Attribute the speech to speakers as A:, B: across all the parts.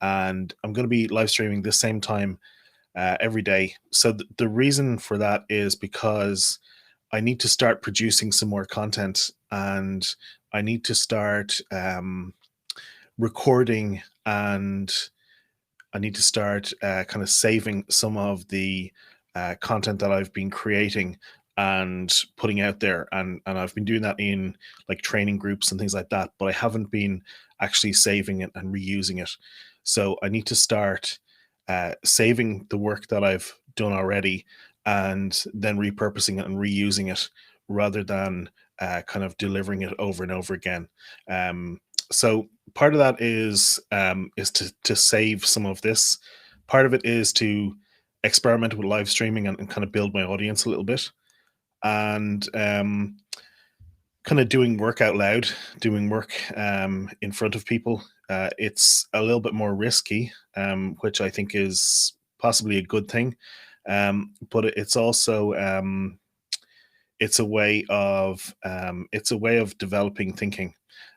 A: and I'm going to be live streaming the same time every day. So the reason for that is because I need to start producing some more content, and I need to start recording, and I need to start kind of saving some of the content that I've been creating and putting out there. And I've been doing that in like training groups and things like that, but I haven't been actually saving it and reusing it. So I need to start saving the work that I've done already and then repurposing it and reusing it rather than kind of delivering it over and over again. So part of that is to save some of this. Part of it is to experiment with live streaming and kind of build my audience a little bit, and kind of doing work out loud, doing work in front of people. It's a little bit more risky, which I think is possibly a good thing, but it's also it's a way of developing thinking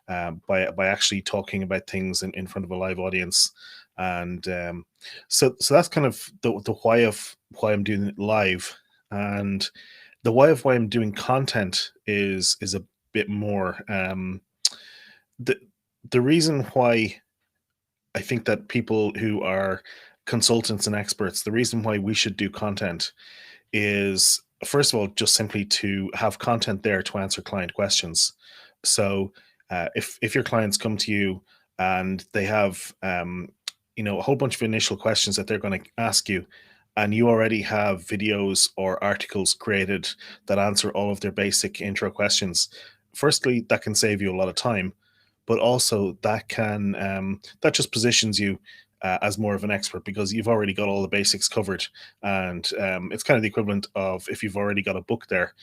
A: by actually talking about things in front of a live audience. And so that's kind of the why of why I'm doing it live. And the why of why I'm doing content is a bit more. The the reason why I think that people who are consultants and experts, the reason why we should do content is, first of all, just simply to have content there to answer client questions. So if your clients come to you and they have a whole bunch of initial questions that they're going to ask you, and you already have videos or articles created that answer all of their basic intro questions, firstly, that can save you a lot of time, but also that just positions you as more of an expert because you've already got all the basics covered. And it's kind of the equivalent of if you've already got a book there,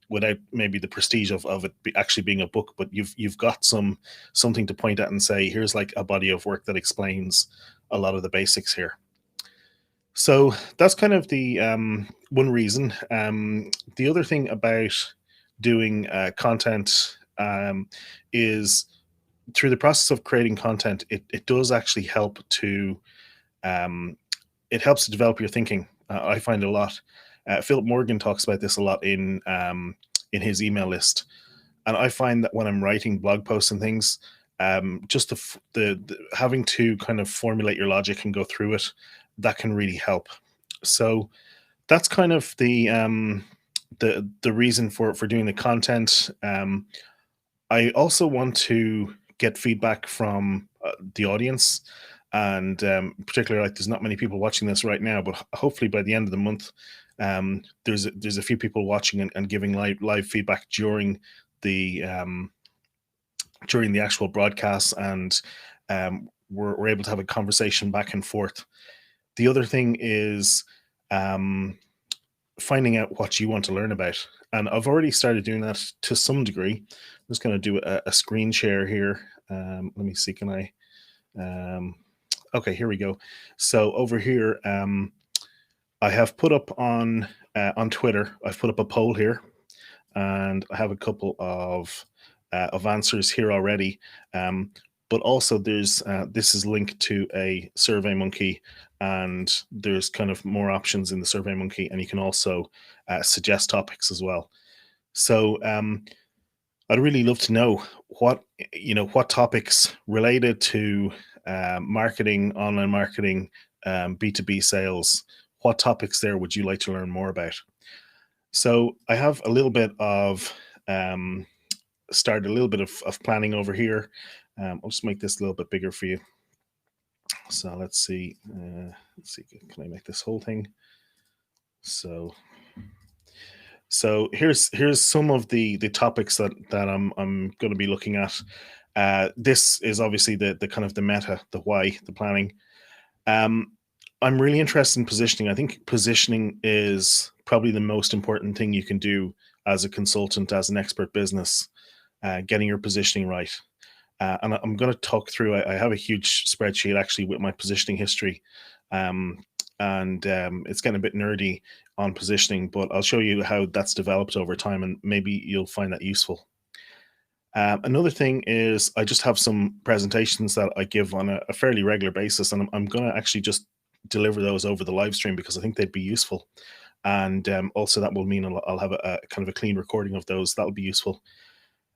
A: without maybe the prestige of it actually being a book, but you've got something to point at and say, here's like a body of work that explains a lot of the basics here. So that's kind of the one reason. The other thing about doing content is through the process of creating content, it does actually help to it helps to develop your thinking. I find a lot. Philip Morgan talks about this a lot in his email list, and I find that when I'm writing blog posts and things, just the having to kind of formulate your logic and go through it, that can really help. So that's kind of the reason for doing the content. I also want to get feedback from the audience, and particularly, like, there's not many people watching this right now, but hopefully by the end of the month, there's a few people watching and giving live feedback the during the actual broadcast, and we're able to have a conversation back and forth. The other thing is finding out what you want to learn about. And I've already started doing that to some degree. I'm just going to do a screen share here. Let me see, can I? Okay, here we go. So over here, I have put up on Twitter, I've put up a poll here, and I have a couple of answers here already. But also there's this is linked to a Survey Monkey, and there's kind of more options in the Survey Monkey, and you can also suggest topics as well. So I'd really love to know what topics related to marketing, online marketing, B2B sales, what topics there would you like to learn more about? So I have a little bit of started a little bit of planning over here. I'll just make this a little bit bigger for you. So let's see. Can I make this whole thing? So here's some of the topics that I'm going to be looking at. This is obviously the kind of the meta, the why, the planning. I'm really interested in positioning. I think positioning is probably the most important thing you can do as a consultant, as an expert business, getting your positioning right. And I'm going to talk through, I have a huge spreadsheet actually with my positioning history. And it's getting a bit nerdy on positioning, but I'll show you how that's developed over time, and maybe you'll find that useful. Another thing is I just have some presentations that I give on a fairly regular basis, and I'm going to actually just deliver those over the live stream because I think they'd be useful. And also that will mean I'll have a kind of a clean recording of those. That'll be useful.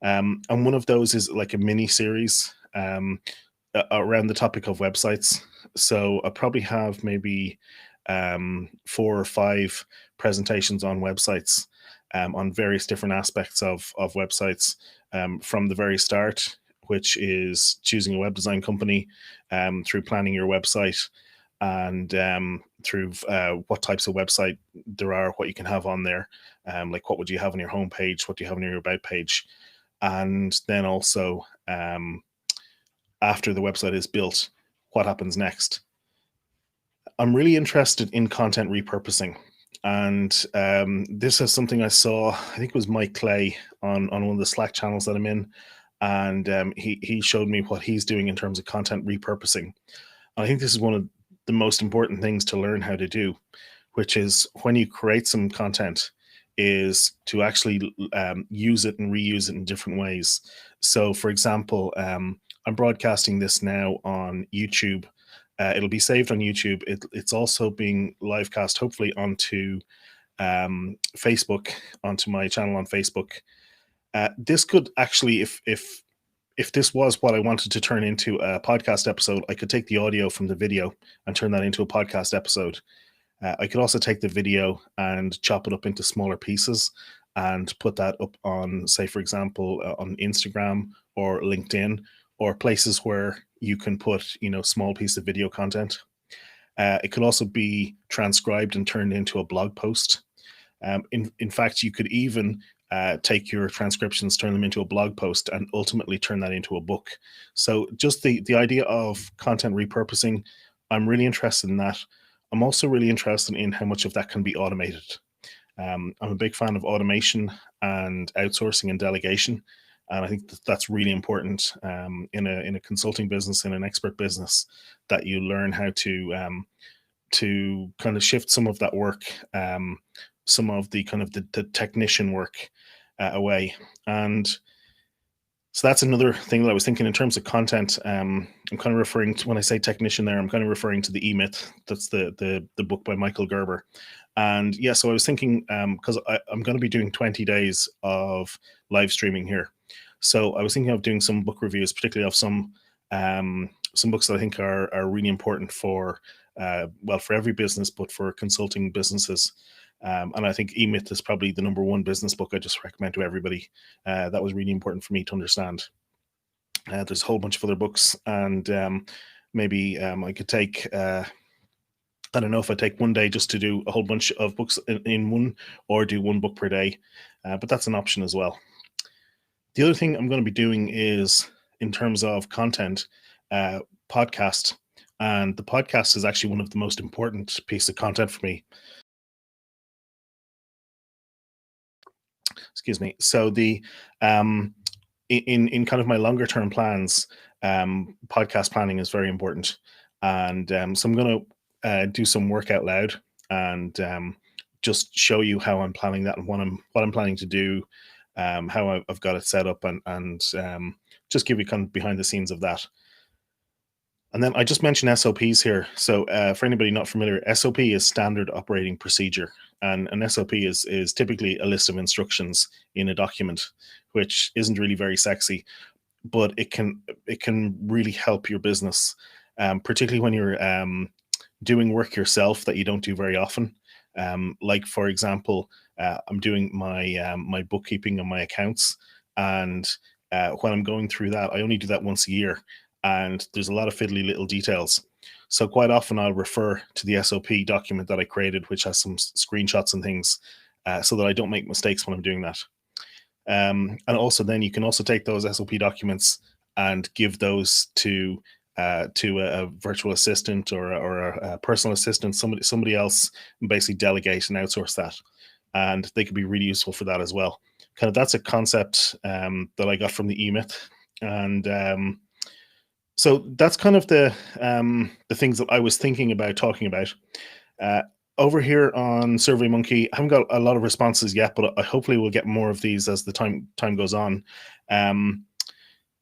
A: And one of those is like a mini series around the topic of websites. So I probably have maybe 4 or 5 presentations on websites, on various different aspects of websites, from the very start, which is choosing a web design company, through planning your website, and through what types of website there are, what you can have on there, like what would you have on your homepage, what do you have on your about page, and then also, after the website is built, what happens next. I'm really interested in content repurposing. And this is something I saw, I think it was Mike Clay on one of the Slack channels that I'm in. And he showed me what he's doing in terms of content repurposing. I think this is one of the most important things to learn how to do, which is when you create some content, is to actually use it and reuse it in different ways. So, for example, I'm broadcasting this now on YouTube. It'll be saved on YouTube. It's also being live cast, hopefully, onto Facebook, onto my channel on Facebook. This could actually, if this was what I wanted to turn into a podcast episode, I could take the audio from the video and turn that into a podcast episode. I could also take the video and chop it up into smaller pieces and put that up on, say, for example, on Instagram or LinkedIn, or places where you can put, small piece of video content. It could also be transcribed and turned into a blog post. In fact, you could even take your transcriptions, turn them into a blog post, and ultimately turn that into a book. So just the idea of content repurposing, I'm really interested in that. I'm also really interested in how much of that can be automated. I'm a big fan of automation and outsourcing and delegation, and I think that's really important in a consulting business, in an expert business, that you learn how to kind of shift some of that work, some of the kind of the technician work away. And so that's another thing that I was thinking in terms of content. I'm kind of referring to, when I say technician there, I'm kind of referring to the E-Myth. That's the book by Michael Gerber. And yeah, so I was thinking, because I'm going to be doing 20 days of live streaming here. So I was thinking of doing some book reviews, particularly of some books that I think are really important for, for every business, but for consulting businesses. And I think E-Myth is probably the #1 business book I just recommend to everybody. That was really important for me to understand. There's a whole bunch of other books, and maybe I could take, I don't know if I take one day just to do a whole bunch of books in one, or do one book per day, but that's an option as well. The other thing I'm going to be doing is, in terms of content, podcast. And the podcast is actually one of the most important piece of content for me. Excuse me. So the in kind of my longer term plans, podcast planning is very important, and so I'm going to do some work out loud, and just show you how I'm planning that, and what I'm planning to do, how I've got it set up, and just give you kind of behind the scenes of that. And then I just mentioned SOPs here. So for anybody not familiar, SOP is standard operating procedure. And an SOP is typically a list of instructions in a document, which isn't really very sexy, but it can really help your business, particularly when you're doing work yourself that you don't do very often. Like, for example, I'm doing my bookkeeping and my accounts, and when I'm going through that, I only do that once a year, and there's a lot of fiddly little details. So quite often I'll refer to the SOP document that I created, which has some screenshots and things, so that I don't make mistakes when I'm doing that. And also, then you can also take those SOP documents and give those to a virtual assistant, or a personal assistant, somebody else, and basically delegate and outsource that. And they could be really useful for that as well. Kind of, that's a concept that I got from the E-Myth. And so that's kind of the things that I was thinking about talking about. Over here on SurveyMonkey, I haven't got a lot of responses yet, but I hopefully will get more of these as the time goes on.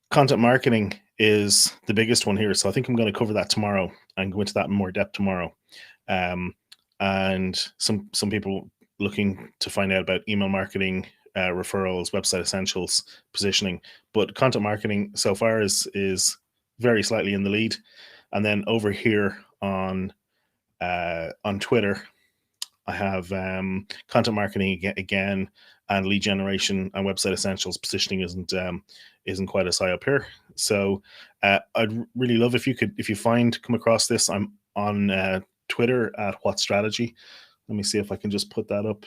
A: content marketing is the biggest one here. So I think I'm going to cover that tomorrow and go into that in more depth tomorrow. Um, and some people looking to find out about email marketing, referrals, website essentials, positioning. But content marketing so far is very slightly in the lead. And then over here on Twitter, I have content marketing again, and lead generation and website essentials. Positioning isn't quite as high up here. So I'd really love if you come across this. I'm on Twitter at What Strategy. Let me see if I can just put that up.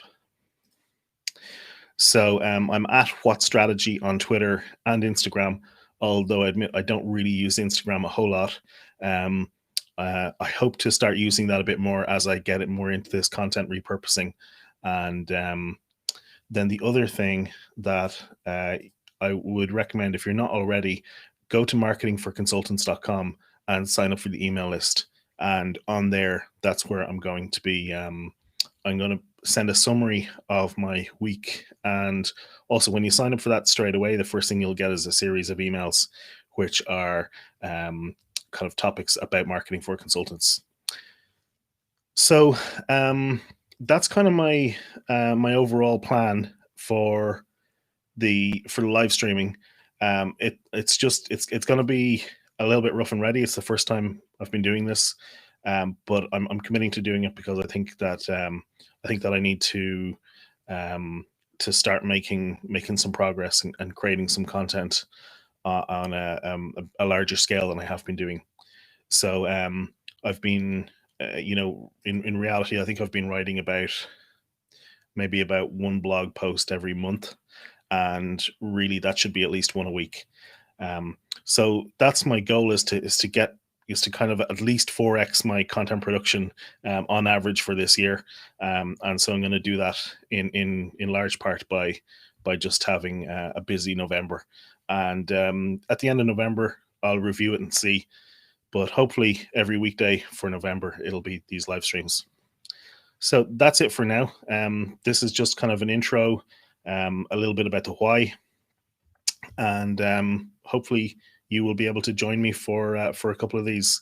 A: So I'm at What Strategy on Twitter and Instagram, although I admit I don't really use Instagram a whole lot. I hope to start using that a bit more as I get it more into this content repurposing. And then the other thing that I would recommend, if you're not already, go to marketingforconsultants.com and sign up for the email list. And on there, that's where I'm going to be. I'm going to send a summary of my week. And also, when you sign up for that straight away, the first thing you'll get is a series of emails, which are kind of topics about marketing for consultants. So that's kind of my my overall plan for the live streaming. It's going to be a little bit rough and ready. It's the first time I've been doing this, but I'm committing to doing it because I think that I need to start making some progress and creating some content on a larger scale than I have been doing. So I've been, in reality, I think I've been writing maybe about one blog post every month, and really that should be at least one a week. So that's my goal, is to kind of at least 4x my content production on average for this year. And so I'm going to do that in large part by just having a busy November. And at the end of November, I'll review it and see. But hopefully every weekday for November, it'll be these live streams. So that's it for now. This is just kind of an intro, a little bit about the why, and hopefully you will be able to join me for a couple of these.